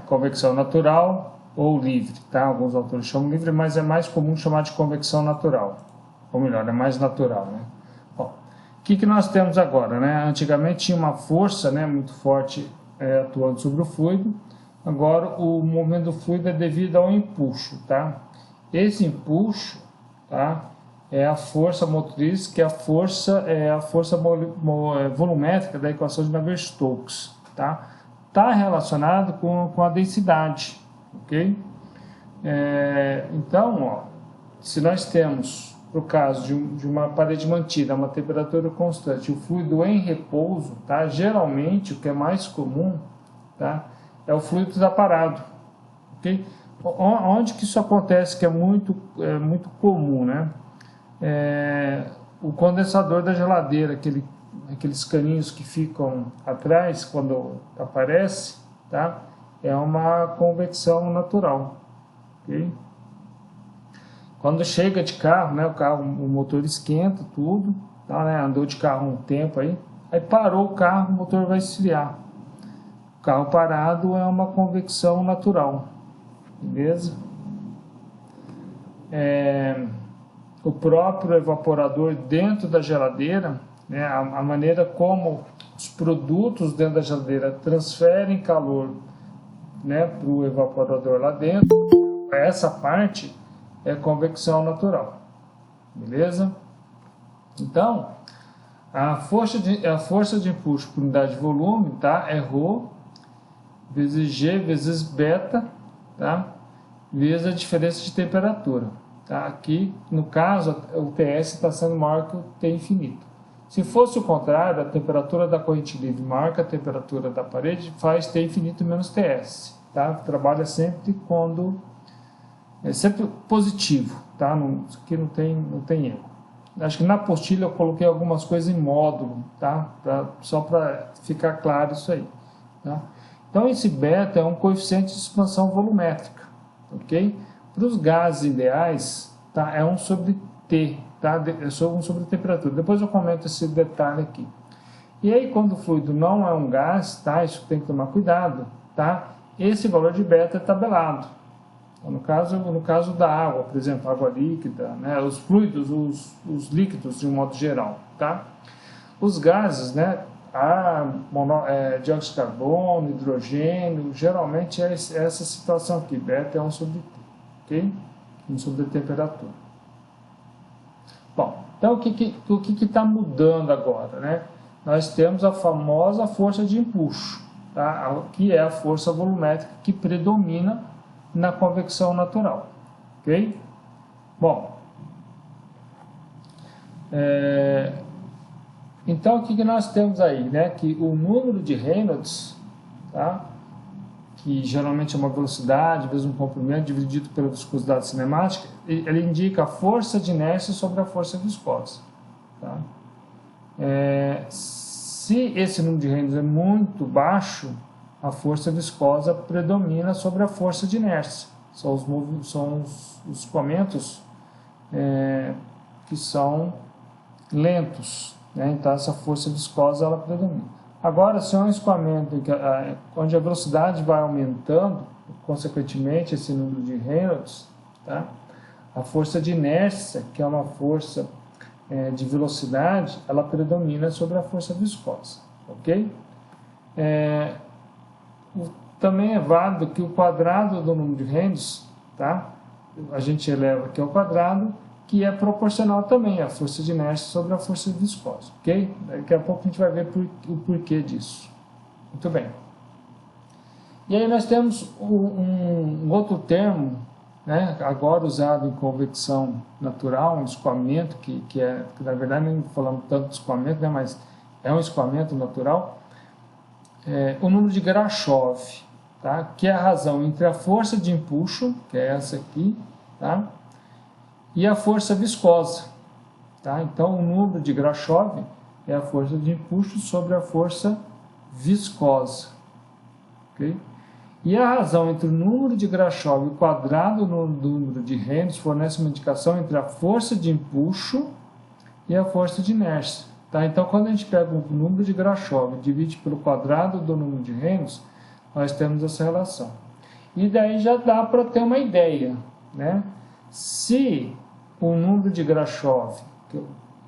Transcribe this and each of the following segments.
Convecção natural ou livre, tá? Alguns autores chamam livre, mas é mais comum chamar de convecção natural. Ou melhor, é mais natural, né? Bom, o que nós temos agora, né? Antigamente tinha uma força, né, muito forte atuando sobre o fluido. Agora o movimento do fluido é devido ao empuxo, tá? Esse empuxo, tá, é a força motriz, que é a força volumétrica da equação de Navier-Stokes, tá? Está relacionado com a densidade, ok? Então, ó, se nós temos, no caso de uma parede mantida a uma temperatura constante, o fluido em repouso, tá? Geralmente o que é mais comum, tá, é o fluido está parado, ok? Onde que isso acontece, que é muito comum, né? O condensador da geladeira, aqueles caninhos que ficam atrás quando aparece, tá? É uma convecção natural, ok? Quando chega de carro, né, o motor esquenta tudo, tá, né? Andou de carro um tempo aí parou o carro, o motor vai esfriar. O carro parado é uma convecção natural, beleza? O próprio evaporador dentro da geladeira, né, a maneira como os produtos dentro da geladeira transferem calor, né, para o evaporador lá dentro, essa parte é convecção natural, beleza? Então, a força de impulso por unidade de volume, tá, é ρ vezes G vezes beta, tá, vezes a diferença de temperatura. Tá? Aqui, no caso, o TS está sendo maior que o T infinito. Se fosse o contrário, a temperatura da corrente livre maior que a temperatura da parede faz T infinito menos TS. Tá? Trabalha sempre quando... É sempre positivo. Tá? Aqui não tem erro. Acho que na apostila eu coloquei algumas coisas em módulo, tá? Só para ficar claro isso aí. Tá? Então, esse beta é um coeficiente de expansão volumétrica. Ok? Para os gases ideais, tá, é 1 sobre T, tá? É só 1 sobre a temperatura. Depois eu comento esse detalhe aqui. E aí, quando o fluido não é um gás, tá? Isso tem que tomar cuidado, tá? Esse valor de beta é tabelado. No caso da água, por exemplo, água líquida, né? Os fluidos, os líquidos de um modo geral, tá? Os gases, né? Dióxido de carbono, hidrogênio, geralmente é essa situação aqui, beta é 1 sobre T. Ok? 1 sobre a temperatura. Bom, então o que está mudando agora, né? Nós temos a famosa força de empuxo, tá? Que é a força volumétrica que predomina na convecção natural, ok? Bom, então o que nós temos aí, né? Que o número de Reynolds, tá? Que geralmente é uma velocidade vezes um comprimento dividido pela viscosidade cinemática, ele indica a força de inércia sobre a força viscosa. Tá? Se esse número de Reynolds é muito baixo, a força viscosa predomina sobre a força de inércia. São os escoamentos que são lentos, né? Então essa força viscosa ela predomina. Agora, se é um escoamento onde a velocidade vai aumentando, consequentemente esse número de Reynolds, tá? A força de inércia, que é uma força de velocidade, ela predomina sobre a força viscosa, ok? Também é válido que o quadrado do número de Reynolds, tá? A gente eleva aqui ao quadrado, que é proporcional também à força de inércia sobre a força viscosa, ok? Daqui a pouco a gente vai ver o porquê disso. Muito bem. E aí nós temos um outro termo, né, agora usado em convecção natural, um escoamento, que na verdade nem falamos tanto de escoamento, né, mas é um escoamento natural, o número de Grashof, tá, que é a razão entre a força de empuxo, que é essa aqui, tá, e a força viscosa. Tá? Então, o número de Grashof é a força de empuxo sobre a força viscosa. Okay? E a razão entre o número de Grashof e o quadrado do número de Reynolds fornece uma indicação entre a força de empuxo e a força de inércia. Tá? Então, quando a gente pega o número de Grashof e divide pelo quadrado do número de Reynolds, nós temos essa relação. E daí já dá para ter uma ideia, né? Se o número de Grashof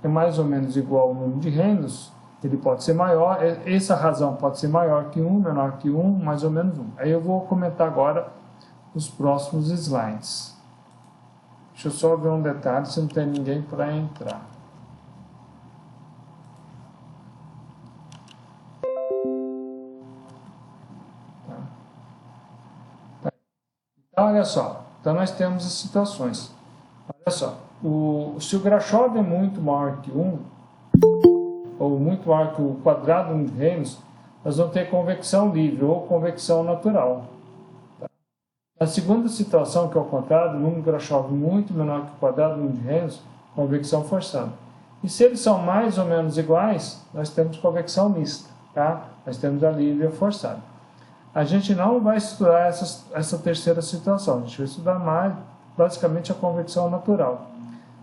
é mais ou menos igual ao número de Reynolds, ele pode ser maior, essa razão pode ser maior que 1, menor que 1, mais ou menos 1. Aí eu vou comentar agora os próximos slides. Deixa eu só ver um detalhe, se não tem ninguém para entrar. Então, olha só, então nós temos as situações. Olha só, se o Grashof é muito maior que 1, ou muito maior que o quadrado de Reynolds, nós vamos ter convecção livre ou convecção natural. Tá? Na segunda situação, que é o contrário, o número de Grashof muito menor que o quadrado de Reynolds, convecção forçada. E se eles são mais ou menos iguais, nós temos convecção mista, tá? Nós temos a livre e a forçada. A gente não vai estudar essa terceira situação, a gente vai estudar mais, basicamente, a convecção natural.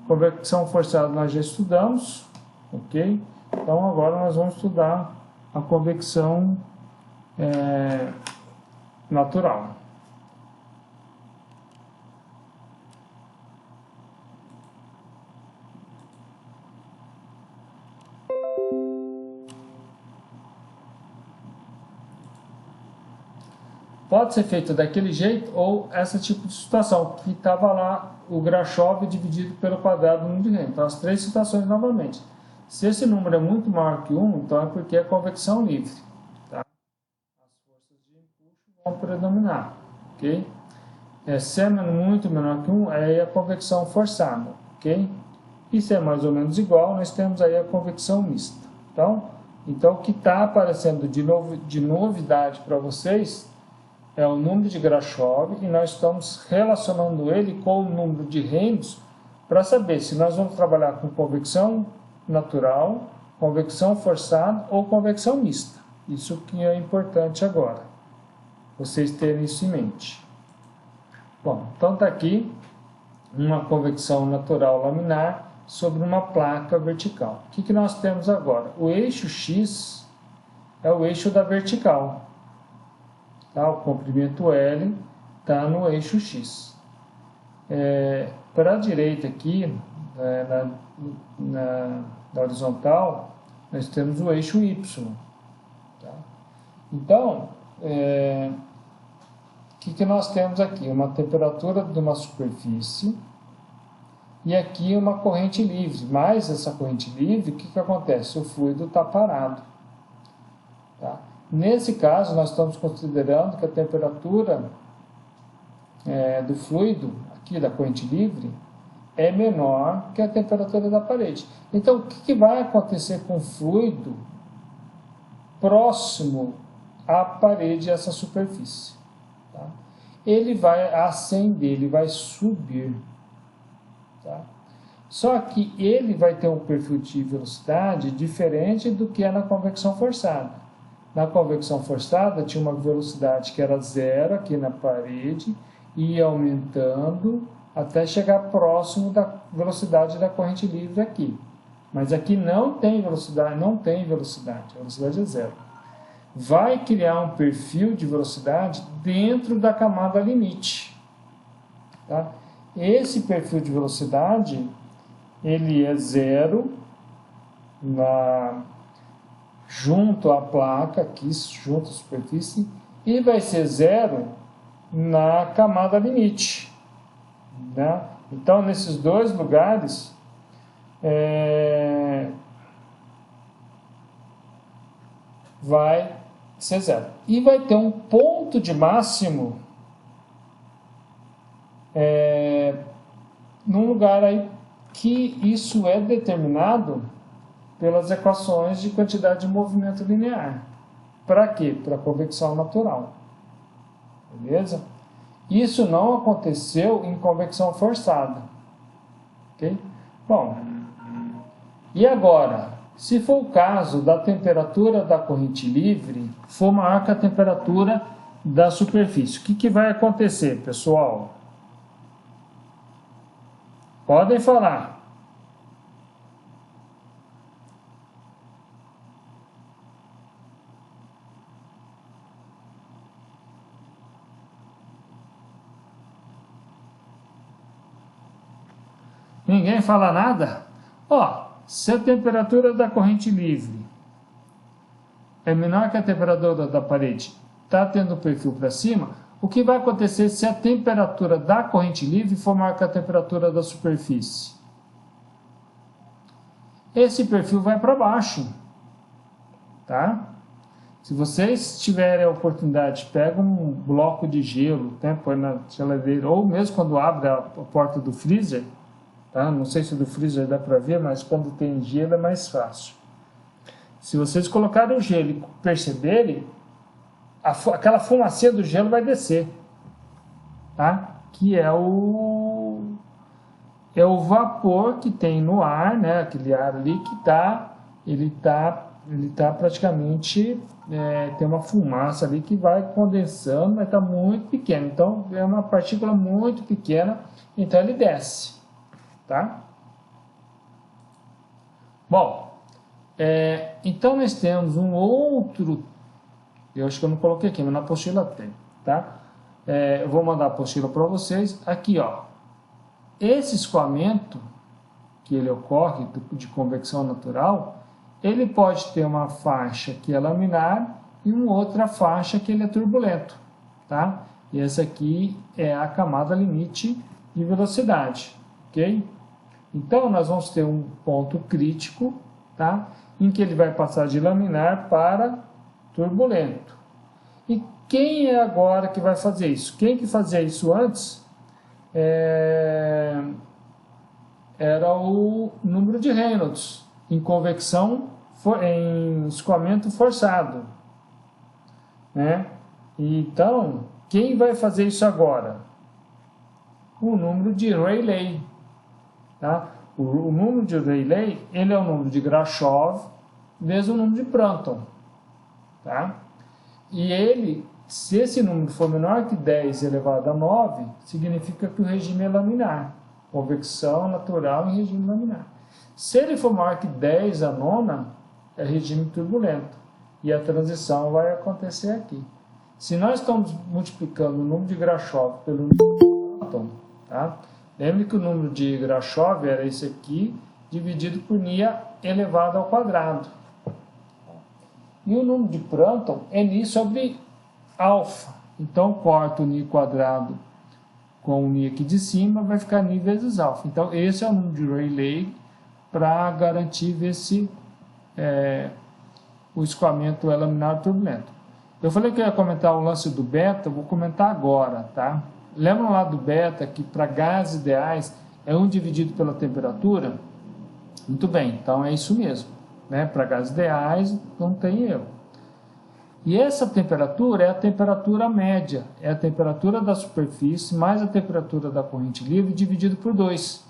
Convecção forçada nós já estudamos, ok? Então agora nós vamos estudar a convecção natural. Pode ser feito daquele jeito ou esse tipo de situação, que estava lá o Grashof dividido pelo quadrado do número de Reynolds. Então, as três situações novamente. Se esse número é muito maior que 1, então é porque é convecção livre. Tá? As forças de impulso vão predominar. Ok? Se é muito menor que 1, aí é a convecção forçada. Ok? E se é mais ou menos igual, nós temos aí a convecção mista. Então o que está aparecendo de novidade para vocês é o número de Grashof e nós estamos relacionando ele com o número de Reynolds para saber se nós vamos trabalhar com convecção natural, convecção forçada ou convecção mista. Isso que é importante agora, vocês terem isso em mente. Bom, então está aqui uma convecção natural laminar sobre uma placa vertical. O que nós temos agora? O eixo X é o eixo da vertical. Tá? O comprimento L está no eixo X. Para a direita aqui, na horizontal, nós temos o eixo Y. Tá? Então, o que nós temos aqui? Uma temperatura de uma superfície e aqui uma corrente livre. Mais essa corrente livre, o que acontece? O fluido está parado. Tá? Nesse caso, nós estamos considerando que a temperatura do fluido, aqui da corrente livre, é menor que a temperatura da parede. Então, o que vai acontecer com o fluido próximo à parede, essa superfície? Tá? Ele vai ascender, ele vai subir. Tá? Só que ele vai ter um perfil de velocidade diferente do que é na convecção forçada. Na convecção forçada tinha uma velocidade que era zero aqui na parede e ia aumentando até chegar próximo da velocidade da corrente livre aqui. Mas aqui não tem velocidade, a velocidade é zero. Vai criar um perfil de velocidade dentro da camada limite. Tá? Esse perfil de velocidade, ele é zero junto à placa, aqui junto à superfície, e vai ser zero na camada limite. Né? Então, nesses dois lugares, vai ser zero. E vai ter um ponto de máximo num lugar aí que isso é determinado pelas equações de quantidade de movimento linear. Para quê? Para a convecção natural. Beleza? Isso não aconteceu em convecção forçada. Ok? Bom, e agora? Se for o caso da temperatura da corrente livre for maior que a temperatura da superfície, o que vai acontecer, pessoal? Podem falar. Ninguém fala nada? Ó, se a temperatura da corrente livre é menor que a temperatura da parede, está tendo o perfil para cima, o que vai acontecer se a temperatura da corrente livre for maior que a temperatura da superfície? Esse perfil vai para baixo, tá? Se vocês tiverem a oportunidade, pega um bloco de gelo, né, põe na geladeira, ou mesmo quando abre a porta do freezer, tá? Não sei se do freezer dá para ver, mas quando tem gelo é mais fácil. Se vocês colocarem o gelo e perceberem, aquela fumacinha do gelo vai descer, tá? Que é o vapor que tem no ar, né? Aquele ar ali que ele tá praticamente, tem uma fumaça ali que vai condensando, mas está muito pequeno. Então, é uma partícula muito pequena, então ele desce, tá? Bom, então nós temos um outro, eu acho que eu não coloquei aqui, mas na apostila tem, tá? Eu vou mandar a apostila para vocês. Aqui, ó, esse escoamento que ele ocorre de convecção natural, ele pode ter uma faixa que é laminar e uma outra faixa que ele é turbulento, tá? E essa aqui é a camada limite de velocidade, ok? Então, nós vamos ter um ponto crítico, tá? Em que ele vai passar de laminar para turbulento. E quem é agora que vai fazer isso? Quem que fazia isso antes era o número de Reynolds em convecção, em escoamento forçado, né? Então, quem vai fazer isso agora? O número de Rayleigh, tá? O número de Rayleigh, ele é o número de Grashof vezes o número de Prandtl, tá? E ele, se esse número for menor que 10 elevado a 9, significa que o regime é laminar, convecção natural em regime laminar. Se ele for maior que 10 a nona, é regime turbulento. E a transição vai acontecer aqui. Se nós estamos multiplicando o número de Grashof pelo número de Prandtl, tá? Lembre que o número de Grashof era esse aqui, dividido por Nia elevado ao quadrado. E o número de Prandtl é Ni sobre alfa. Então, corto o Ni quadrado com o Ni aqui de cima, vai ficar Ni vezes alfa. Então, esse é o número de Rayleigh para garantir ver se o escoamento é laminar ou turbulento. Eu falei que eu ia comentar o lance do beta, eu vou comentar agora, tá? Lembram lá do beta que para gases ideais é 1 dividido pela temperatura? Muito bem, então é isso mesmo, né? Para gases ideais não tem erro. E essa temperatura é a temperatura média, é a temperatura da superfície mais a temperatura da corrente livre dividido por 2,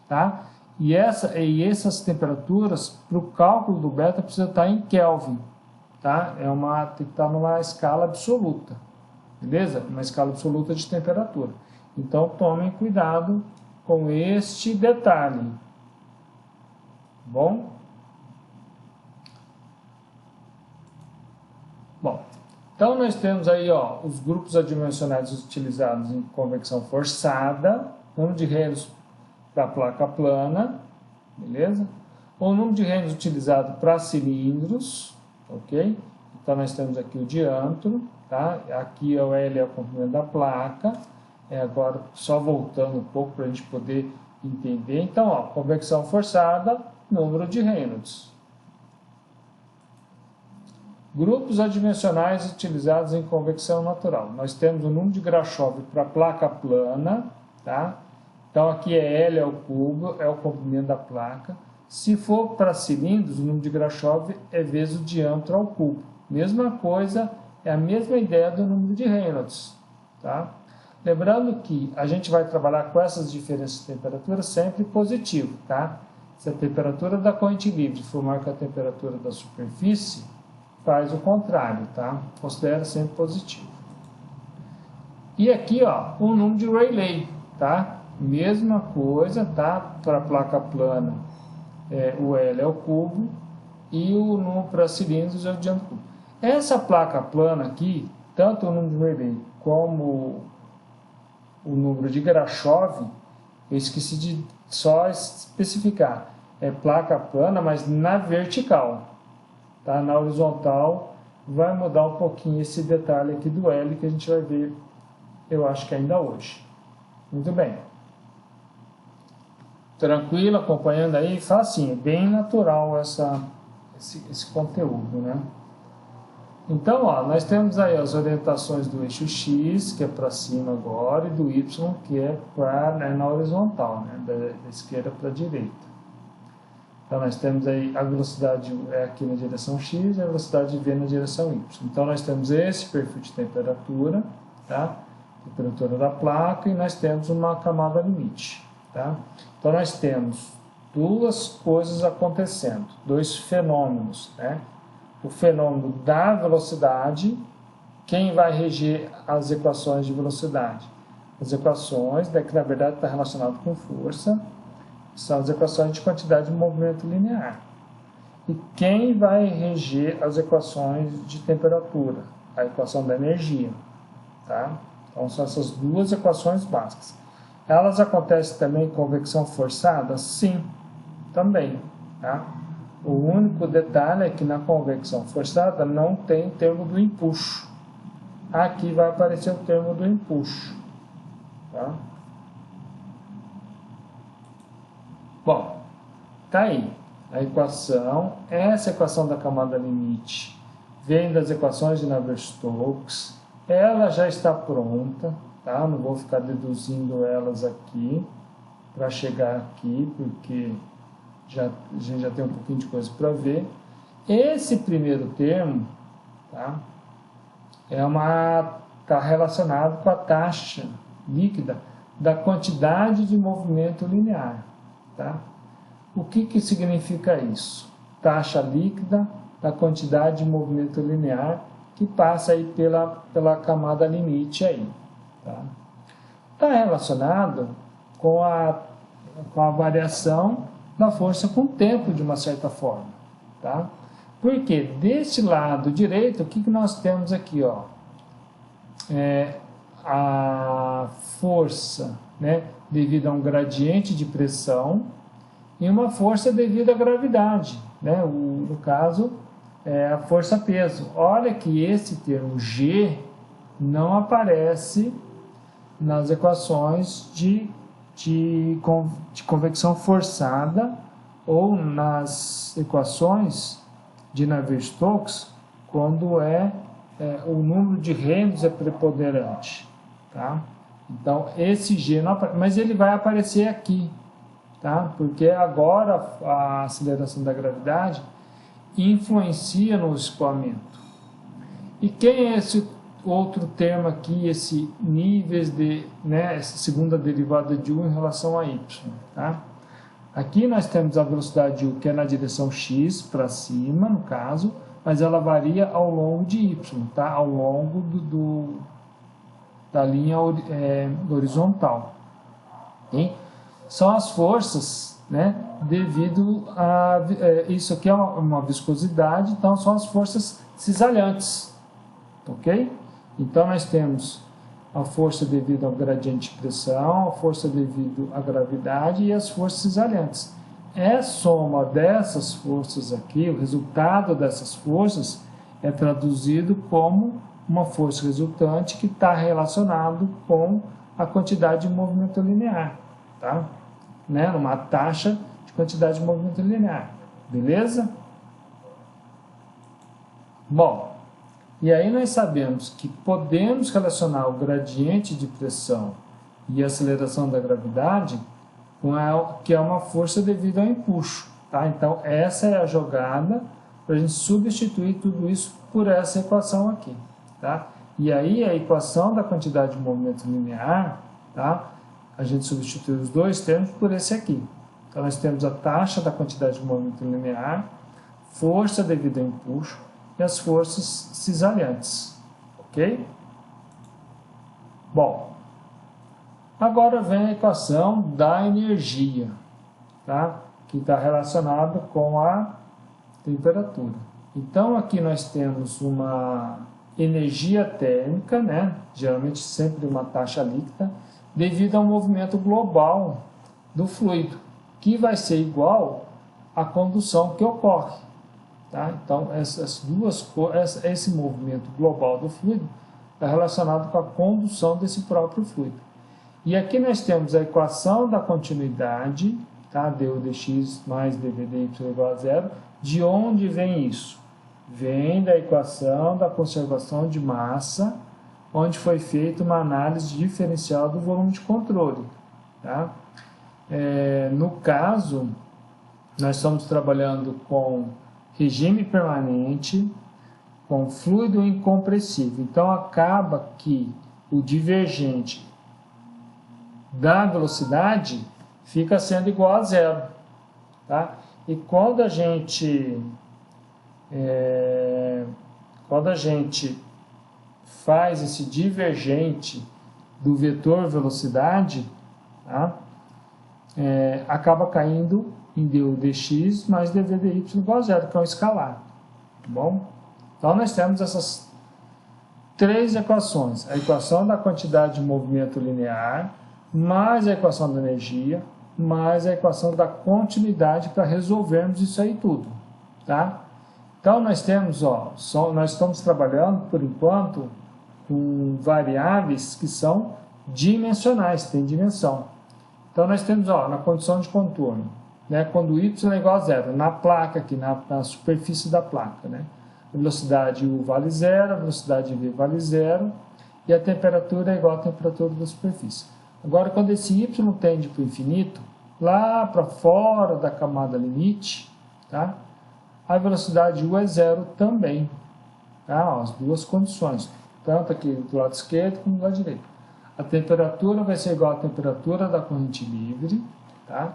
tá? E essas temperaturas, para o cálculo do beta, precisa estar em Kelvin, tá? Tem que estar numa escala absoluta, beleza? Uma escala absoluta de temperatura. Então, tomem cuidado com este detalhe, bom? Bom, então nós temos aí, ó, os grupos adimensionais utilizados em convecção forçada, número de Reynolds para a placa plana, beleza? O número de Reynolds utilizado para cilindros, ok? Então nós temos aqui o diâmetro, tá? Aqui é o L, é o comprimento da placa. Agora só voltando um pouco para a gente poder entender. Então, ó, convecção forçada, número de Reynolds. Grupos adimensionais utilizados em convecção natural. Nós temos o número de Grashof para a placa plana, tá? Então, aqui é L ao cubo, é o comprimento da placa. Se for para cilindros, o número de Grashof é vezes o diâmetro ao cubo. Mesma coisa, é a mesma ideia do número de Reynolds, tá? Lembrando que a gente vai trabalhar com essas diferenças de temperatura sempre positivo, tá? Se a temperatura da corrente livre for maior que a temperatura da superfície, faz o contrário, tá? Considera sempre positivo. E aqui, ó, o número de Rayleigh, tá? Mesma coisa, tá? Para a placa plana, o L é o cubo e o número para cilindros é o diâmetro cubo. Essa placa plana aqui, tanto o número de Rayleigh como o número de Grashof, Eu esqueci de só especificar. É placa plana, mas na vertical. Tá? Na horizontal vai mudar um pouquinho esse detalhe aqui do L que a gente vai ver, eu acho que ainda hoje. Muito bem. Tranquilo, acompanhando aí, facinho, bem natural esse conteúdo, né? Então, ó, nós temos aí as orientações do eixo X, que é para cima agora, e do Y, que é na horizontal, né? Da esquerda para a direita. Então, nós temos aí a velocidade aqui na direção X e a velocidade V na direção Y. Então, nós temos esse perfil de temperatura, tá? Temperatura da placa, e nós temos uma camada limite, tá? Então, nós temos duas coisas acontecendo, dois fenômenos, né? O fenômeno da velocidade, quem vai reger as equações de velocidade? As equações, que na verdade está relacionado com força, são as equações de quantidade de movimento linear. E quem vai reger as equações de temperatura? A equação da energia, tá? Então são essas duas equações básicas. Elas acontecem também em convecção forçada? Sim, também, tá? O único detalhe é que na convecção forçada não tem termo do empuxo. Aqui vai aparecer o termo do empuxo, tá? Bom, tá aí a equação. Essa equação da camada limite vem das equações de Navier-Stokes. Ela já está pronta, tá? Não vou ficar deduzindo elas aqui para chegar aqui, porque a gente já tem um pouquinho de coisa para ver. Esse primeiro termo, tá? Está relacionado com a taxa líquida da quantidade de movimento linear, tá? O que significa isso? Taxa líquida da quantidade de movimento linear que passa aí pela camada limite aí, tá? Está relacionado com a variação da força com o tempo, de uma certa forma, tá? Porque deste lado direito, o que nós temos aqui, ó? A força, né, devido a um gradiente de pressão e uma força devido à gravidade, né? No caso, a força-peso. Olha que esse termo G não aparece nas equações de convecção forçada ou nas equações de Navier-Stokes quando o número de Reynolds é preponderante, tá? Então esse G não aparece, mas ele vai aparecer aqui, tá? Porque agora a aceleração da gravidade influencia no escoamento. E quem é esse outro termo aqui, esse níveis de, né, essa segunda derivada de U em relação a Y, tá? Aqui nós temos a velocidade de U, que é na direção X, para cima, no caso, mas ela varia ao longo de Y, tá? Ao longo da linha horizontal. Okay? São as forças, né, devido a... isso aqui é uma viscosidade, então são as forças cisalhantes, ok? Então, nós temos a força devido ao gradiente de pressão, a força devido à gravidade e as forças cisalhantes. A soma dessas forças aqui, o resultado dessas forças, é traduzido como uma força resultante que está relacionado com a quantidade de movimento linear, tá? Né? Uma taxa de quantidade de movimento linear. Beleza? Bom, e aí nós sabemos que podemos relacionar o gradiente de pressão e a aceleração da gravidade com que é uma força devido ao empuxo, tá? Então essa é a jogada para a gente substituir tudo isso por essa equação aqui, tá? E aí a equação da quantidade de movimento linear, tá? A gente substitui os dois termos por esse aqui. Então nós temos a taxa da quantidade de movimento linear, força devido ao empuxo, e as forças cisalhantes, ok? Bom, agora vem a equação da energia, tá? Que está relacionado com a temperatura. Então aqui nós temos uma energia térmica, né? Geralmente sempre uma taxa líquida, devido ao movimento global do fluido, que vai ser igual à condução que ocorre. Tá? Então, esse movimento global do fluido é relacionado com a condução desse próprio fluido. E aqui nós temos a equação da continuidade, tá? du dx mais dv dy igual a zero. De onde vem isso? Vem da equação da conservação de massa, onde foi feita uma análise diferencial do volume de controle. Tá? No caso, nós estamos trabalhando com regime permanente, com fluido incompressível. Então, acaba que o divergente da velocidade fica sendo igual a zero. Tá? E quando a gente faz esse divergente do vetor velocidade, tá? Acaba caindo em du dx mais dv dy igual a zero, que é um escalar. Tá bom? Então, nós temos essas três equações. A equação da quantidade de movimento linear, mais a equação da energia, mais a equação da continuidade para resolvermos isso aí tudo. Tá? Então, nós temos, nós estamos trabalhando, por enquanto, com variáveis que são dimensionais, tem dimensão. Então, nós temos na condição de contorno, né, quando y é igual a zero, na placa aqui, na superfície da placa, né, a velocidade U vale zero, a velocidade V vale zero, e a temperatura é igual à temperatura da superfície. Agora, quando esse y tende para o infinito, lá para fora da camada limite, tá, a velocidade U é zero também. Tá, as duas condições, tanto aqui do lado esquerdo como do lado direito. A temperatura vai ser igual à temperatura da corrente livre, tá?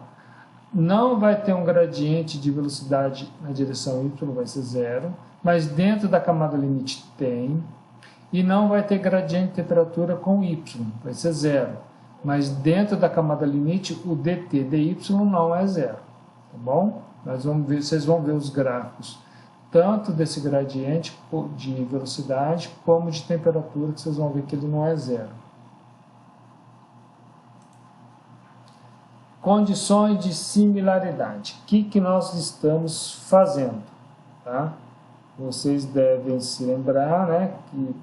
Não vai ter um gradiente de velocidade na direção y, vai ser zero, mas dentro da camada limite tem. E não vai ter gradiente de temperatura com y, vai ser zero. Mas dentro da camada limite, o dt dy não é zero. Tá bom? Vocês vão ver os gráficos, tanto desse gradiente de velocidade, como de temperatura, que vocês vão ver que ele não é zero. Condições de similaridade. O que nós estamos fazendo? Tá? Vocês devem se lembrar, né, que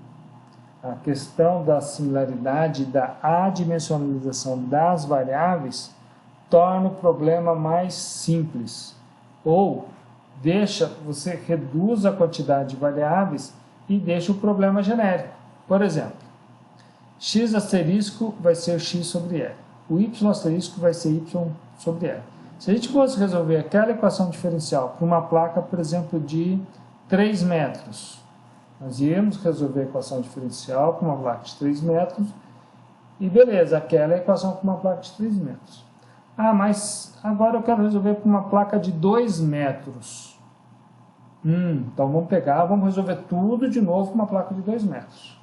a questão da similaridade, da adimensionalização das variáveis, torna o problema mais simples. Ou você reduz a quantidade de variáveis e deixa o problema genérico. Por exemplo, x asterisco vai ser x sobre l. O y asterisco vai ser y sobre l. Se a gente fosse resolver aquela equação diferencial para uma placa, por exemplo, de 3 metros, nós íamos resolver a equação diferencial com uma placa de 3 metros e beleza, aquela é a equação com uma placa de 3 metros. Ah, mas agora eu quero resolver com uma placa de 2 metros. Então vamos resolver tudo de novo com uma placa de 2 metros.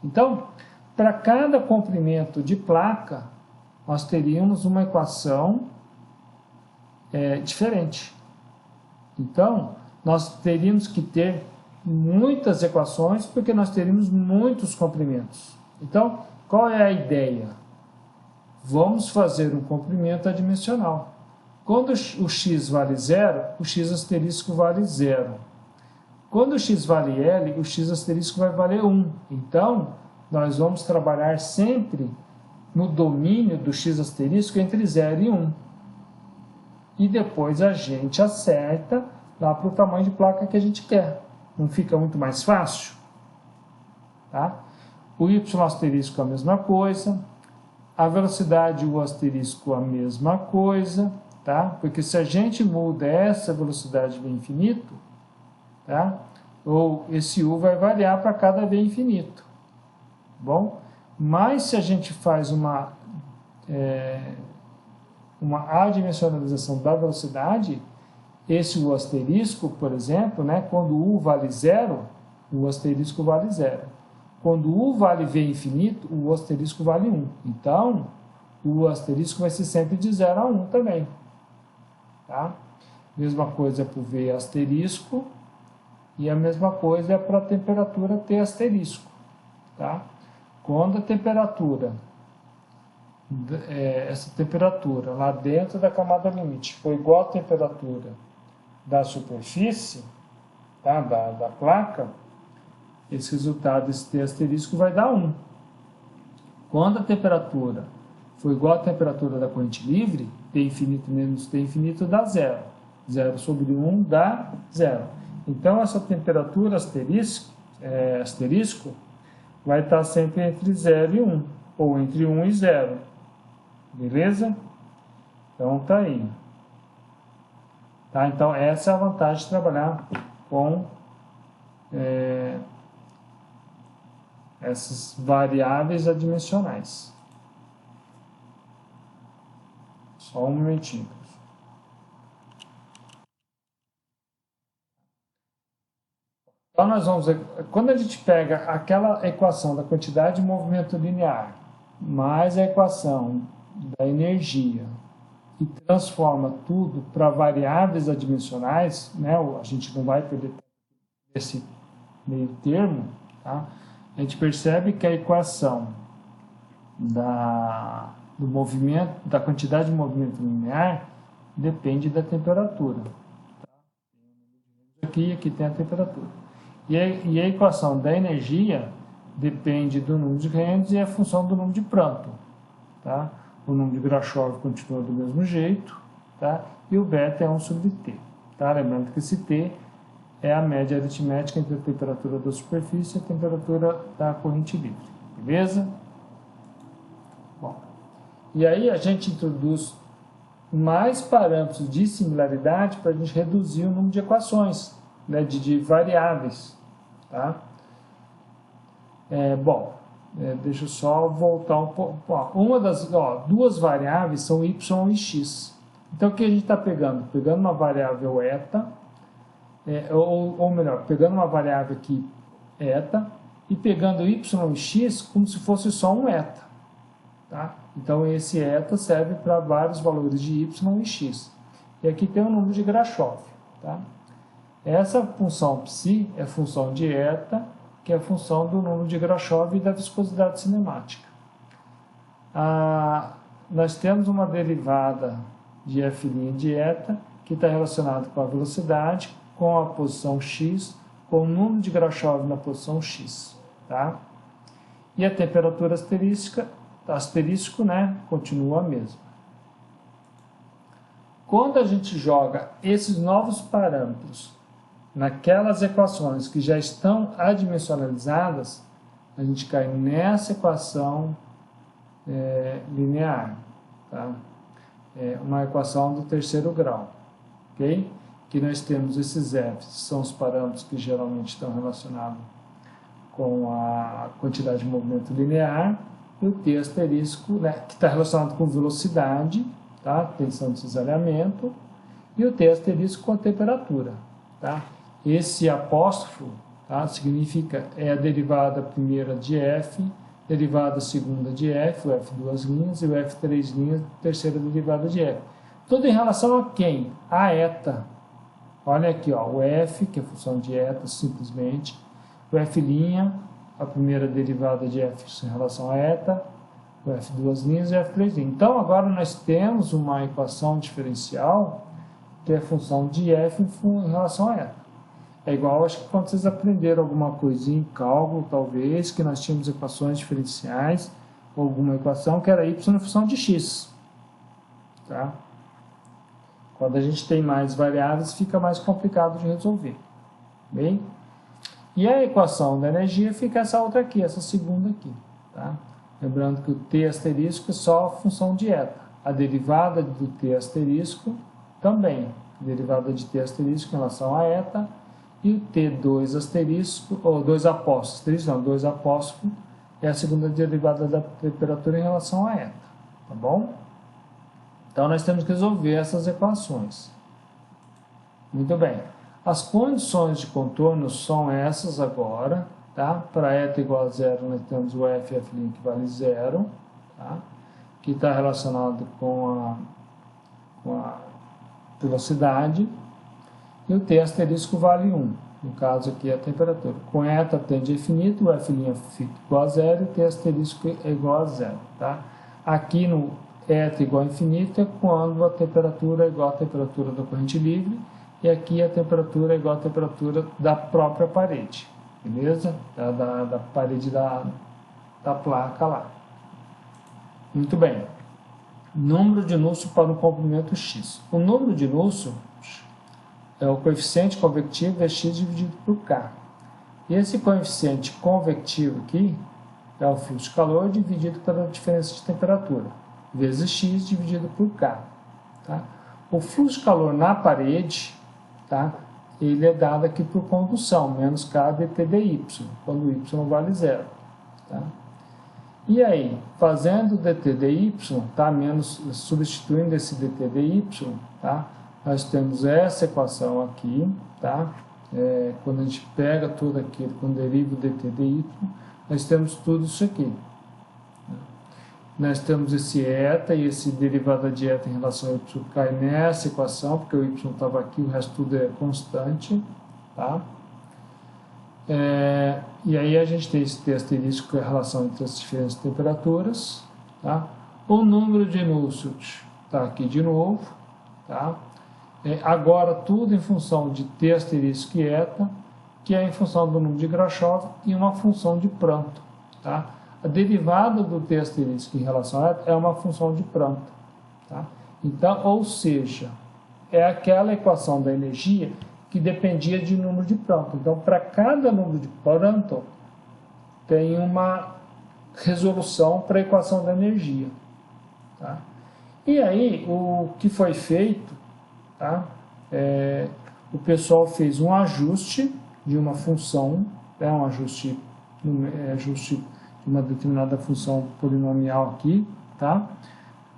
Então, para cada comprimento de placa, nós teríamos uma equação diferente. Então, nós teríamos que ter muitas equações, porque nós teríamos muitos comprimentos. Então, qual é a ideia? Vamos fazer um comprimento adimensional. Quando o x vale zero, o x asterisco vale zero. Quando o x vale L, o x asterisco vai valer 1. Então, nós vamos trabalhar sempre no domínio do x asterisco entre 0 e 1. E depois a gente acerta lá para o tamanho de placa que a gente quer. Não fica muito mais fácil? Tá? O y asterisco é a mesma coisa. A velocidade u asterisco é a mesma coisa. Tá? Porque se a gente muda essa velocidade v infinito, tá? Ou esse u vai variar para cada v infinito. Bom? Mas se a gente faz uma adimensionalização da velocidade, esse u asterisco, por exemplo, né, quando u vale zero, o asterisco vale zero. Quando u vale v infinito, o asterisco vale 1. Então, o asterisco vai ser sempre de 0 a 1 também. Tá? Mesma coisa para o v asterisco e a mesma coisa é para a temperatura t asterisco. Tá? Quando a temperatura essa temperatura lá dentro da camada limite for igual à temperatura da superfície, tá? da placa, esse resultado desse T asterisco vai dar 1. Quando a temperatura for igual à temperatura da corrente livre, T infinito menos T infinito dá 0. 0 sobre 1 dá 0. Então, essa temperatura asterisco vai estar sempre entre 0 e 1, ou entre 1 e 0. Beleza? Então, tá aí. Tá? Então, essa é a vantagem de trabalhar com essas variáveis adimensionais. Só um momentinho. Então, nós vamos ver, quando a gente pega aquela equação da quantidade de movimento linear, mais a equação da energia, e transforma tudo para variáveis adimensionais, né? A gente não vai perder esse meio termo, tá? A gente percebe que a equação do movimento, da quantidade de movimento linear, depende da temperatura. Tá? Aqui tem a temperatura. E a equação da energia depende do número de Reynolds e é função do número de Prandtl. Tá? O número de Grashof continua do mesmo jeito, tá? E o beta é 1 sobre T. Tá? Lembrando que esse T é a média aritmética entre a temperatura da superfície e a temperatura da corrente livre. Beleza? Bom, e aí a gente introduz mais parâmetros de similaridade para a gente reduzir o número de equações, né, de variáveis. Tá? Deixa eu só voltar um pouco. Duas variáveis são y e x. Então, o que a gente está pegando? Pegando uma variável eta, ou melhor, pegando uma variável aqui, eta, e pegando y e x como se fosse só um eta. Tá? Então, esse eta serve para vários valores de y e x. E aqui tem o número de Grashof. Tá? Essa função psi é função de eta, que é a função do número de Grashof e da viscosidade cinemática. Nós temos uma derivada de f' de eta, que está relacionada com a velocidade, com a posição x, com o número de Grashof na posição x. Tá? E a temperatura asterisco, né, continua a mesma. Quando a gente joga esses novos parâmetros naquelas equações que já estão adimensionalizadas, a gente cai nessa equação linear, tá? Uma equação do terceiro grau, ok? Que nós temos esses f's, que são os parâmetros que geralmente estão relacionados com a quantidade de movimento linear, e o t asterisco, né, que está relacionado com velocidade, tá? Tensão de cisalhamento, e o t asterisco com a temperatura, tá? Esse apóstrofo, tá, significa a derivada primeira de f, derivada segunda de f, o f duas linhas, e o f três linhas, terceira derivada de f. Tudo em relação a quem? A eta. Olha aqui, ó, o f, que é função de eta, simplesmente, o f', a primeira derivada de f em relação a eta, o f duas linhas e o f três linhas. Então, agora nós temos uma equação diferencial, que é função de f em relação a eta. É igual, acho que quando vocês aprenderam alguma coisinha em cálculo, talvez, que nós tínhamos equações diferenciais, ou alguma equação que era y em função de x. Tá? Quando a gente tem mais variáveis, fica mais complicado de resolver. Bem? E a equação da energia fica essa outra aqui, essa segunda aqui. Tá? Lembrando que o t asterisco é só função de eta. A derivada do t asterisco também. A derivada de t asterisco em relação a eta. E o T2 asterisco, ou 2 apóstrofo, não, 2 apóstrofo, é a segunda derivada da temperatura em relação a eta, tá bom? Então, nós temos que resolver essas equações. Muito bem. As condições de contorno são essas agora, tá? Para eta igual a zero, nós temos o f que vale zero, tá? Que está relacionado com a velocidade. E o t asterisco vale 1, no caso aqui é a temperatura. Com eta tende a infinito, o f' fica igual a zero e o t asterisco é igual a zero. Tá? Aqui no eta igual a infinito é quando a temperatura é igual à temperatura da corrente livre, e aqui a temperatura é igual à temperatura da própria parede, beleza? Da parede da placa lá. Muito bem. Número de Nusselt para o comprimento x. O número de Nusselt é o coeficiente convectivo, é x dividido por k. E esse coeficiente convectivo aqui é o fluxo de calor dividido pela diferença de temperatura, vezes x dividido por k. Tá? O fluxo de calor na parede, tá? Ele é dado aqui por condução, menos k dt dy, quando y vale zero. Tá? E aí, fazendo dt dy, tá? Substituindo esse dt dy, tá? Nós temos essa equação aqui, tá? Quando a gente pega tudo aquilo com deriva o dt dy, nós temos tudo isso aqui. Nós temos esse eta e esse derivada de eta em relação ao y cai nessa equação, porque o y estava aqui, o resto tudo é constante, tá? E aí a gente tem esse asterisco, que é a relação entre as diferentes temperaturas, tá? O número de Nusselt está aqui de novo, tá? Agora tudo em função de t asterisco e eta, que é em função do número de Grashof e uma função de Prandtl, tá? A derivada do t asterisco em relação a eta é uma função de Prandtl, tá? Então, ou seja, é aquela equação da energia que dependia de número de Prandtl. Então, para cada número de Prandtl, tem uma resolução para a equação da energia. Tá? E aí, o que foi feito, tá? O pessoal fez um ajuste de uma função, um ajuste de uma determinada função polinomial aqui, tá?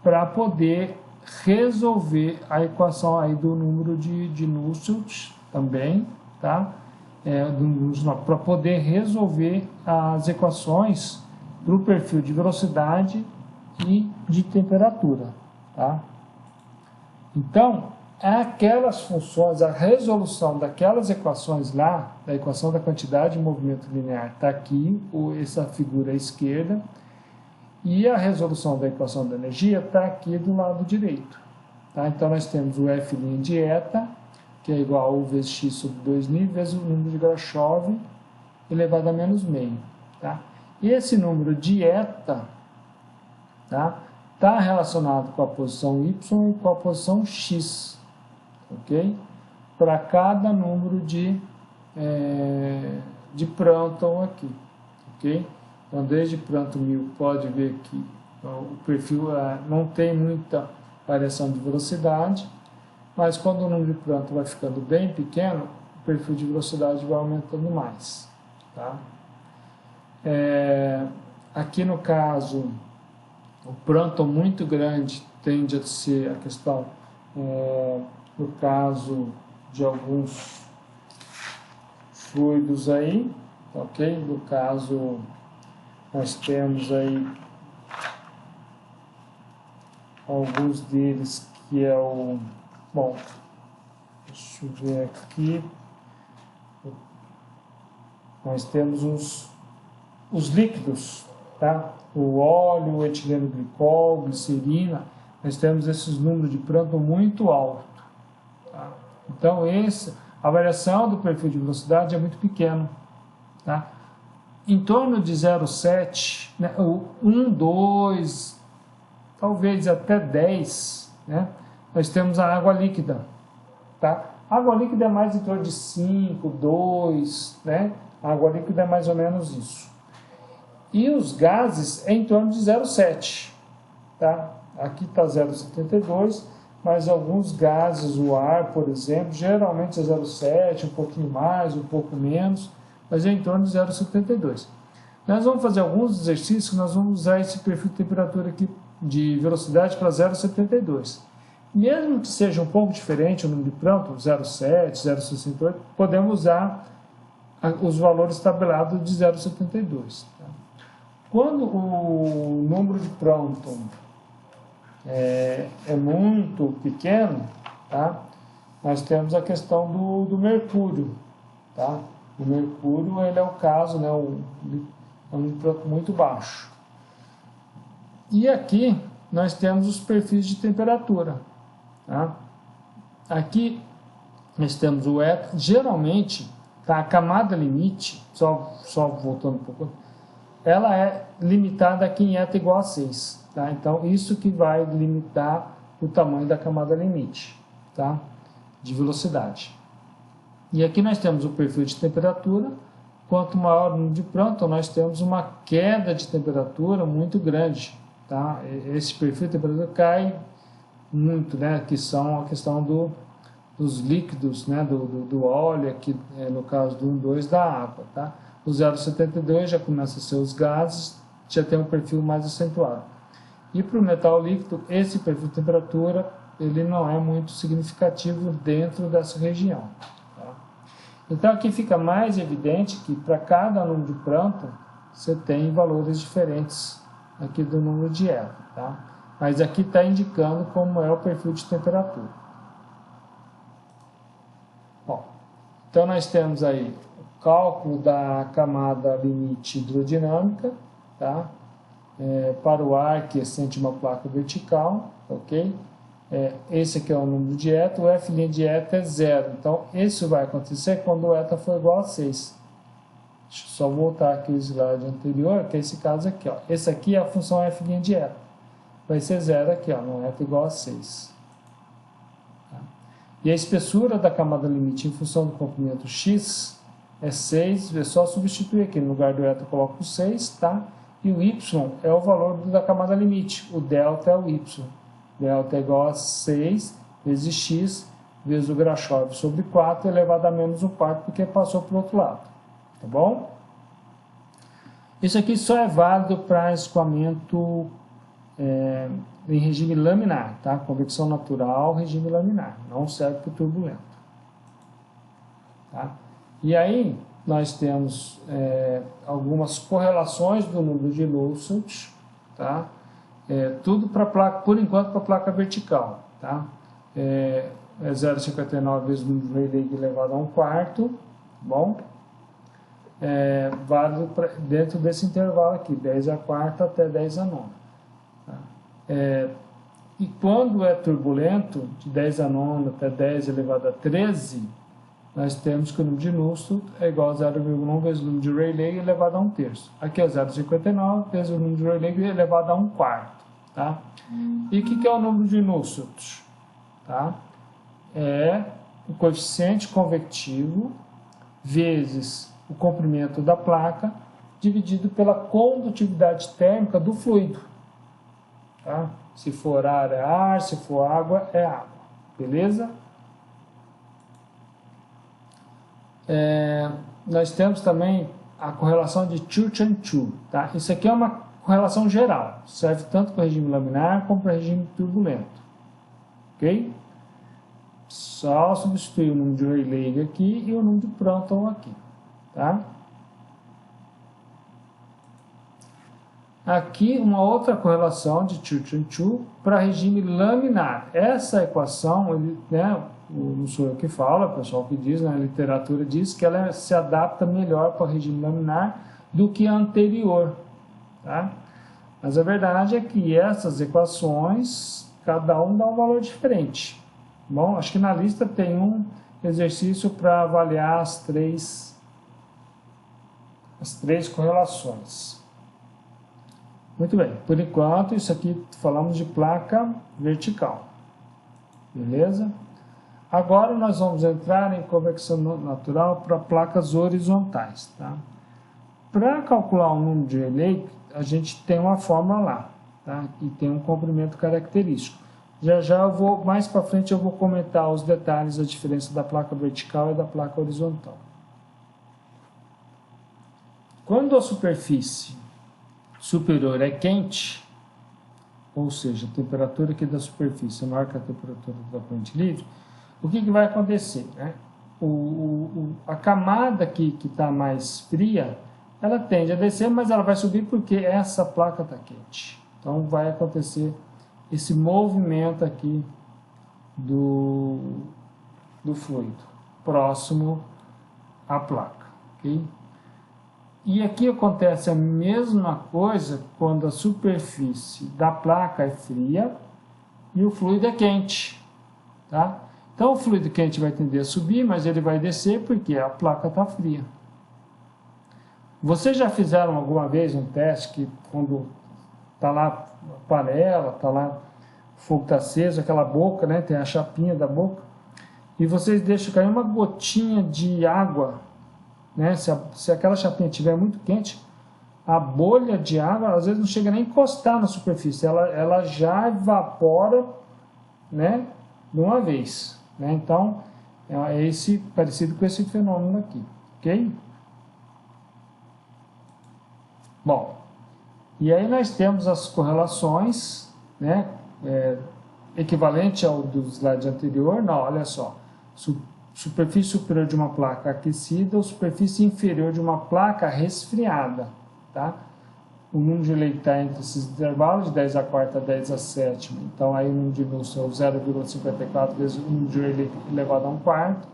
Para poder resolver a equação aí do número de Nusselt também, tá? Para poder resolver as equações para o perfil de velocidade e de temperatura, tá? Então, aquelas funções, a resolução daquelas equações lá, da equação da quantidade de movimento linear, está aqui, essa figura à esquerda, e a resolução da equação da energia está aqui do lado direito. Tá? Então, nós temos o F' de eta, que é igual a U vezes x sobre 2.000, vezes o número de Grashof elevado a menos meio. Tá? E esse número de eta está relacionado com a posição y e com a posição x, ok? Para cada número de Prandtl aqui, ok? Então, desde Prandtl 1000, pode ver que o perfil não tem muita variação de velocidade, mas quando o número de Prandtl vai ficando bem pequeno, o perfil de velocidade vai aumentando mais. Tá? Aqui no caso, o Prandtl muito grande tende a ser a questão, no caso de alguns fluidos aí, ok? No caso, nós temos aí alguns deles que é o... Bom, deixa eu ver aqui. Nós temos os líquidos, tá? O óleo, o etileno glicol, glicerina. Nós temos esses números de Prandtl muito alto. Tá? Então, a variação do perfil de velocidade é muito pequeno. Tá? Em torno de 0,7, né? 1, 2, talvez até 10, né? Nós temos a água líquida. Tá? A água líquida é mais em torno de 5, 2, né? A água líquida é mais ou menos isso. E os gases é em torno de 0,7. Tá? Aqui está 0,72, mas alguns gases, o ar, por exemplo, geralmente é 0,7, um pouquinho mais, um pouco menos, mas é em torno de 0,72. Nós vamos fazer alguns exercícios que nós vamos usar esse perfil de temperatura aqui de velocidade para 0,72. Mesmo que seja um pouco diferente o número de Prandtl, 0,7, 0,68, podemos usar os valores tabelados de 0,72. Tá? Quando o número de Prandtl é muito pequeno, tá? Nós temos a questão do mercúrio. Tá? O mercúrio, ele é o caso, né? É um Prandtl muito baixo. E aqui nós temos os perfis de temperatura. Tá? Aqui nós temos o eta, geralmente tá, a camada limite, só voltando um pouco, ela é limitada aqui em eta igual a 6. Tá? Então isso que vai limitar o tamanho da camada limite, tá? De velocidade. E aqui nós temos o perfil de temperatura. Quanto maior o número de Prandtl, nós temos uma queda de temperatura muito grande. Tá? Esse perfil de temperatura cai muito, né? Que são a questão dos líquidos, né? do óleo, aqui, no caso do 1,2 da água. Tá? O 0,72 já começa a ser os gases, já tem um perfil mais acentuado. E para o metal líquido, esse perfil de temperatura ele não é muito significativo dentro dessa região. Então aqui fica mais evidente que para cada número de Prandtl você tem valores diferentes aqui do número de eta, tá? Mas aqui está indicando como é o perfil de temperatura. Bom, então nós temos aí o cálculo da camada limite hidrodinâmica, tá? Para o ar que assente uma placa vertical, ok? Esse aqui é o número de eta, o F' de eta é 0. Então, isso vai acontecer quando o eta for igual a 6. Deixa eu só voltar aqui o slide anterior, que é esse caso aqui. Ó. Esse aqui é a função F' de eta. Vai ser 0 aqui, ó, no eta igual a 6. Tá? E a espessura da camada limite em função do comprimento x é 6. É só substituir aqui. No lugar do eta eu coloco o 6, tá? E o y é o valor da camada limite. O delta é o y. Delta é igual a 6 vezes x vezes o Grashof sobre 4 elevado a menos 1/4, porque passou para o outro lado. Tá bom? Isso aqui só é válido para escoamento em regime laminar, tá? Convecção natural, regime laminar. Não serve para o turbulento. Tá? E aí, nós temos algumas correlações do número de Nusselt, tá? Tudo para placa, por enquanto, para placa vertical, tá? 0,59 vezes o número de Rayleigh elevado a 1/4, bom? Válido dentro desse intervalo aqui, 10⁴ até 10⁹. Tá? E quando é turbulento, de 10⁹ até 10 elevado a 13, nós temos que o número de Nusselt é igual a 0,1 vezes o número de Rayleigh elevado a 1/3. Aqui é 0,59 vezes o número de Rayleigh elevado a 1/4. Tá? E o que é o número de Nusselt? Tá? É o coeficiente convectivo vezes o comprimento da placa dividido pela condutividade térmica do fluido. Tá? Se for ar é ar, se for água é água. Beleza? Nós temos também a correlação de Church-Tuch. Tá? Isso aqui é uma correlação geral, serve tanto para o regime laminar como para o regime turbulento. Ok? Só substituir o número de Rayleigh aqui e o número de Prandtl aqui. Tá? Aqui uma outra correlação de Church-Tuch para regime laminar. Essa equação, né, não sou eu que falo, é o pessoal que diz, né, a literatura diz que ela se adapta melhor para o regime laminar do que a anterior. Tá? Mas a verdade é que essas equações, cada um dá um valor diferente. Bom, acho que na lista tem um exercício para avaliar as três correlações. Muito bem, por enquanto isso aqui falamos de placa vertical. Beleza? Agora nós vamos entrar em convecção natural para placas horizontais. Tá? Para calcular o número de Rayleigh, a gente tem uma fórmula lá, tá? E tem um comprimento característico. Já eu vou, mais para frente eu vou comentar os detalhes da diferença da placa vertical e da placa horizontal. Quando a superfície superior é quente, ou seja, a temperatura aqui da superfície é maior que a temperatura da corrente livre, o que vai acontecer? Né? A camada aqui que está mais fria, ela tende a descer, mas ela vai subir porque essa placa está quente. Então vai acontecer esse movimento aqui do fluido próximo à placa. Okay? E aqui acontece a mesma coisa quando a superfície da placa é fria e o fluido é quente, tá? Então o fluido quente vai tender a subir, mas ele vai descer porque a placa está fria. Vocês já fizeram alguma vez um teste que quando está lá a panela, está lá o fogo está aceso, aquela boca, né? Tem a chapinha da boca, e vocês deixam cair uma gotinha de água, né? Se aquela chapinha estiver muito quente, a bolha de água às vezes não chega nem a encostar na superfície, ela já evapora, né? De uma vez, né? Então é parecido com esse fenômeno aqui, ok? Bom, e aí nós temos as correlações, né? Equivalente ao do slide anterior. Não, olha só, superfície superior de uma placa aquecida ou superfície inferior de uma placa resfriada, tá? O número de Rayleigh está entre esses intervalos de 10 a quarta a 10 a sétima, então aí o número de Nusselt é o 0,54 vezes o número de Rayleigh elevado a um quarto,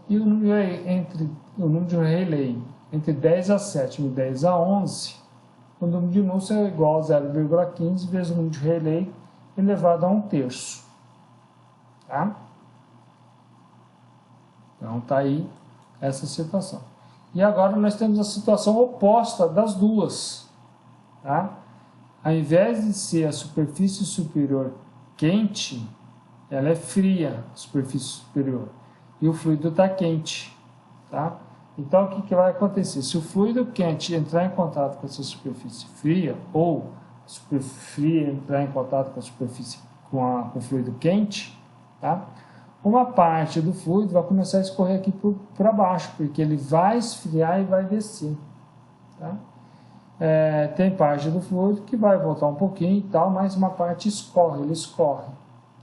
e o número de Rayleigh entre 10 a sétima e 10 a 11, o número de Nusselt é igual a 0,15 vezes o número de Rayleigh elevado a um terço, tá? Então está aí essa situação. E agora nós temos a situação oposta das duas, tá? Ao invés de ser a superfície superior quente, ela é fria, a superfície superior, e o fluido está quente, tá? Então o que vai acontecer? Se o fluido quente entrar em contato com essa superfície fria, ou a superfície fria entrar em contato com a superfície com o fluido quente, tá? Uma parte do fluido vai começar a escorrer aqui para baixo, porque ele vai esfriar e vai descer, tá? Tem parte do fluido que vai voltar um pouquinho e tal, mas uma parte escorre, ele escorre,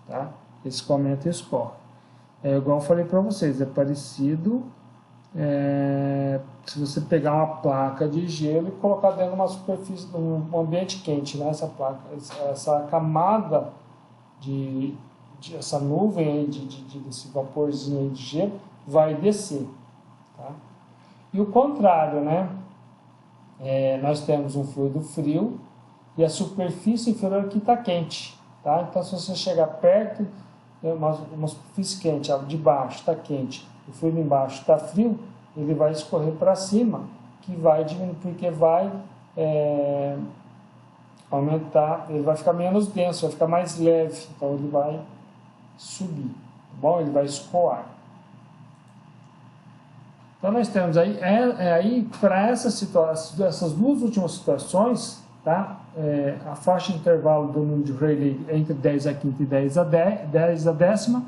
tá? Esse escoamento escorre. Igual eu falei para vocês, é parecido se você pegar uma placa de gelo e colocar dentro de uma superfície, de um ambiente quente, né? Essa placa, essa camada essa nuvem aí desse vaporzinho aí de gelo vai descer, tá? E o contrário, né? Nós temos um fluido frio e a superfície inferior aqui está quente, tá? Então se você chegar perto, uma superfície quente, a de baixo está quente, o fluido embaixo está frio, ele vai escorrer para cima, que vai diminuir, porque vai aumentar, ele vai ficar menos denso, vai ficar mais leve, então ele vai subir, tá bom? Ele vai escoar. Então nós temos aí, para essas duas últimas situações, tá? A faixa de intervalo do número de Rayleigh é entre 10 a quinta e 10 a décima,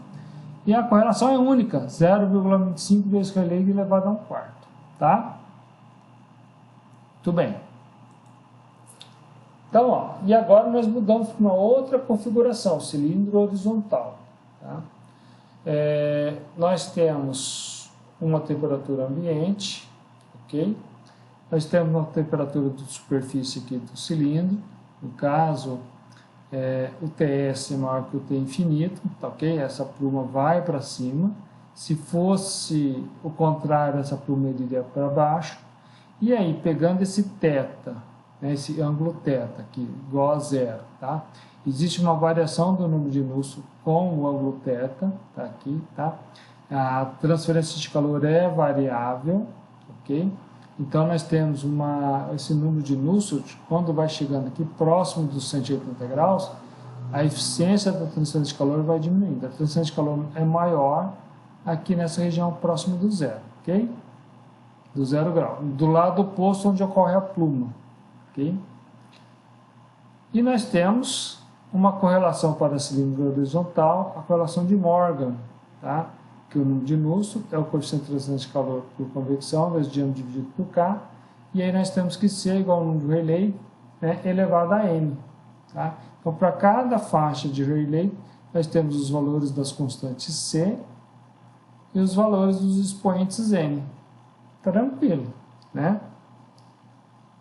e a correlação é única, 0,25 vezes Rayleigh elevado a um quarto, tá? Tudo bem. Então, ó, e agora nós mudamos para uma outra configuração, cilindro horizontal, tá? Nós temos uma temperatura ambiente, ok? Nós temos uma temperatura de superfície aqui do cilindro, no caso, o TS é maior que o T infinito, tá, ok? Essa pluma vai para cima. Se fosse o contrário, essa pluma iria para baixo. E aí, pegando esse θ, né, esse ângulo θ aqui, igual a zero, tá? Existe uma variação do número de Nusselt com o ângulo θ, tá aqui, tá? A transferência de calor é variável, ok? Então, nós temos esse número de Nusselt, quando vai chegando aqui próximo dos 180 graus, a eficiência da transferência de calor vai diminuindo. A transferência de calor é maior aqui nessa região próximo do zero, ok? Do 0 grau, do lado oposto onde ocorre a pluma, ok? E nós temos uma correlação para cilindro horizontal, a correlação de Morgan, tá? Que o número de Nusselt é o coeficiente de transferência de calor por convecção, vezes diâmetro dividido por K, e aí nós temos que C igual ao número de Rayleigh, né, elevado a N. Tá? Então, para cada faixa de Rayleigh, nós temos os valores das constantes C e os valores dos expoentes N. Tranquilo, né?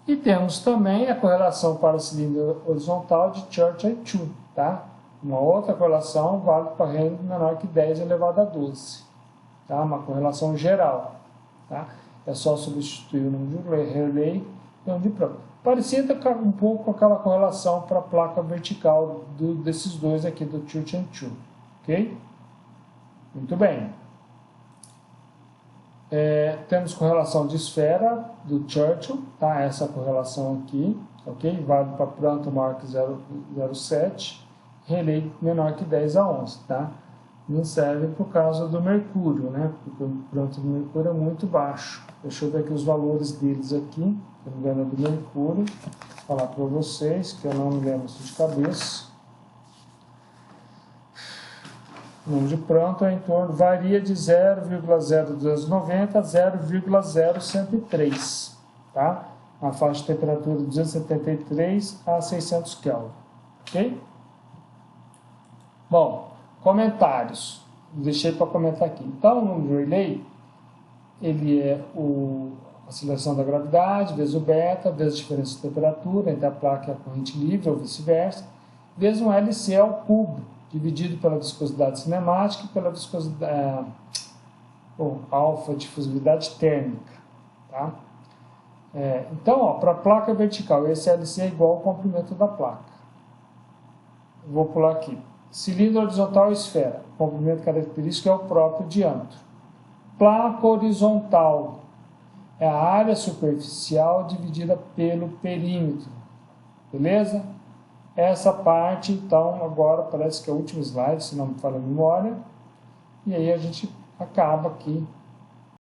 E temos também a correlação para o cilindro horizontal de Church-Tuch, tá? Uma outra correlação vale para Rayleigh menor que 10 elevado a 12, tá? Uma correlação geral, tá? é só substituir o número de relay e o número de prova. Parecida um pouco com aquela correlação para a placa vertical desses dois aqui, do 2 and 2, ok? Muito bem. Temos correlação de esfera do Churchill, tá? Essa correlação aqui, ok? Vale para Prandtl maior que 0,07, relay menor que 10/11, tá? Não serve por causa do mercúrio, né? Porque o Prandtl do mercúrio é muito baixo. Deixa eu ver aqui os valores deles aqui, se não me engano, do mercúrio. Vou falar para vocês, que eu não me lembro isso de cabeça. O número de Prandtl é em torno, varia de 0,0290 a 0,0103, tá? A faixa de temperatura de 273 a 600 Kelvin, ok? Bom, comentários. Deixei para comentar aqui. Então, o número de Rayleigh, ele é a aceleração da gravidade, vezes o beta, vezes a diferença de temperatura entre a placa e a corrente livre, ou vice-versa, vezes um LC ao cubo, dividido pela viscosidade cinemática e pela viscosidade, alfa, difusividade térmica, tá? Então, para a placa vertical, esse LC é igual ao comprimento da placa. Vou pular aqui. Cilindro horizontal e esfera. O comprimento característico é o próprio diâmetro. Placa horizontal é a área superficial dividida pelo perímetro. Beleza? Essa parte, então, agora parece que é o último slide, se não me falha a memória. E aí a gente acaba aqui